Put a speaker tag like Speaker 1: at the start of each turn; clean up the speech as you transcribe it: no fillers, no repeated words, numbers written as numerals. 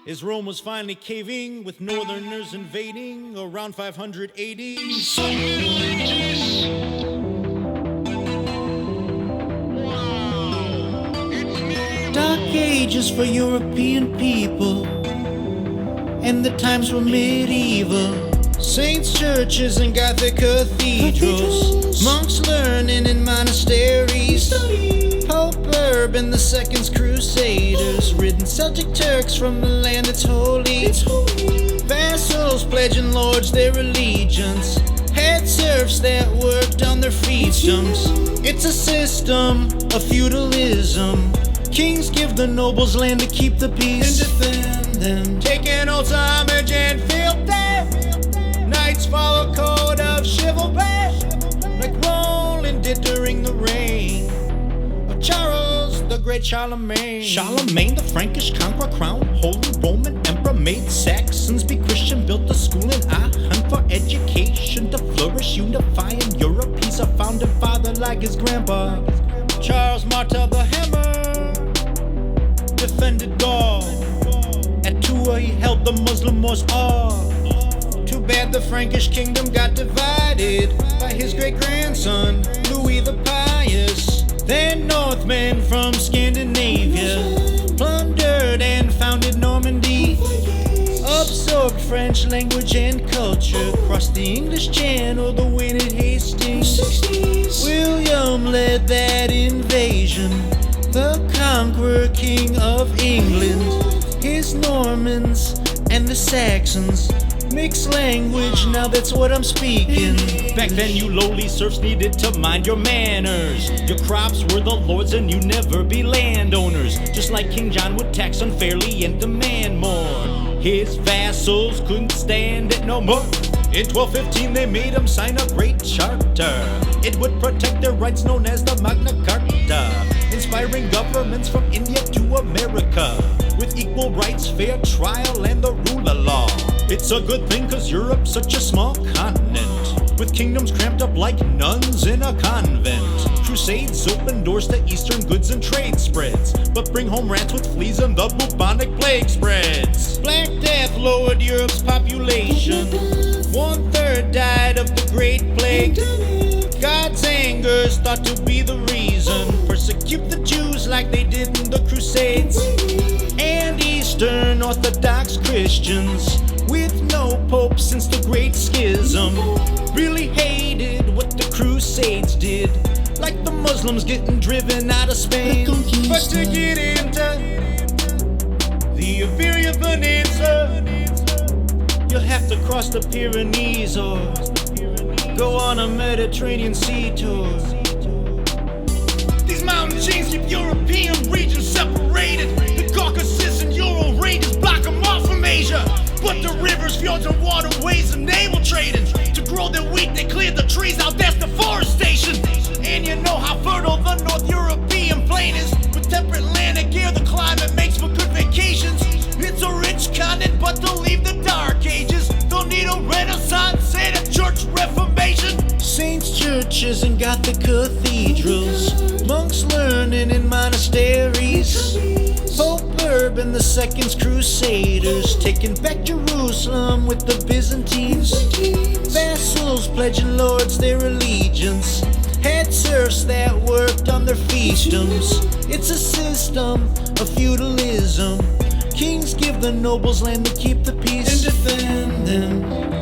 Speaker 1: As Rome was finally caving, with Northerners invading around 580. Dark ages for European people, and the times were medieval. Saints' churches and Gothic cathedrals, monks learning in monasteries. Pope Urban II's Crusaders, ridden Seljuk Turks from the land that's holy. Vassals pledging lords their allegiance, had serfs that worked on their fiefdoms. It's a system of feudalism. Kings give the nobles land to keep the peace and defend them, taking oaths, homage, and fealty. Knights follow Code of Chivalry, like Roland did during the reign of Charles the Great Charlemagne. Charlemagne, the Frankish conqueror, crowned Holy Roman Emperor, made Saxons be Christian, built a school in Aachen for education to flourish, unifying Europe. He's a founding father like his grandpa. Charles Martel the Hammer defended Gaul. At Tours he held the Muslim wars all. Too bad the Frankish kingdom got divided by his great-grandson, Louis the Pious. Then Northmen from Scandinavia plundered and founded Normandy, absorbed French language and culture, crossed the English Channel the way to Hastings. William led that invasion, the Conqueror, King of England. His Normans and the Saxons, mixed language, now that's what I'm speaking. Back then you lowly serfs needed to mind your manners. Your crops were the lord's and you never be landowners. Just like King John would tax unfairly and demand more. His vassals couldn't stand it no more. In 1215 they made him sign a great charter. It would protect their rights known as the Magna Carta, inspiring governments from India to America, with equal rights, fair trial, and the rule of law. It's a good thing cause Europe's such a small continent, with kingdoms cramped up like nuns in a convent. Crusades open doors to eastern goods and trade spreads, but bring home rats with fleas and the bubonic plague spreads. Black Death lowered Europe's population, 1/3 died of the Great Plague. God's anger is thought to be the reason, persecute the Jews like they did in the Crusades. And Eastern Orthodox Christians, with no pope since the Great Schism, really hated what the Crusades did, like the Muslims getting driven out of Spain. But to get into the Iberian Peninsula, you'll have to cross the Pyrenees or go on a Mediterranean sea tour. These mountain chains keep European regions separated. The Caucasus and Ural ranges block them off from Asia. But the rivers, fjords, and waterways enable trading. To grow their wheat, they cleared the trees out, that's deforestation. And you know how fertile the North European plain is, with temperate land and gear, the climate makes for good vacations. It's a rich continent, but they'll leave the dark ages. They'll need a renaissance and a church reformation. Saints' churches and Gothic cathedrals, monks learning in monasteries. Pope Urban II's Crusaders, taking back Jerusalem with the Byzantines. Vassals pledging lords their allegiance, had serfs that worked on their fiefdoms. It's a system of feudalism. Kings give the nobles land to keep the peace and defend them.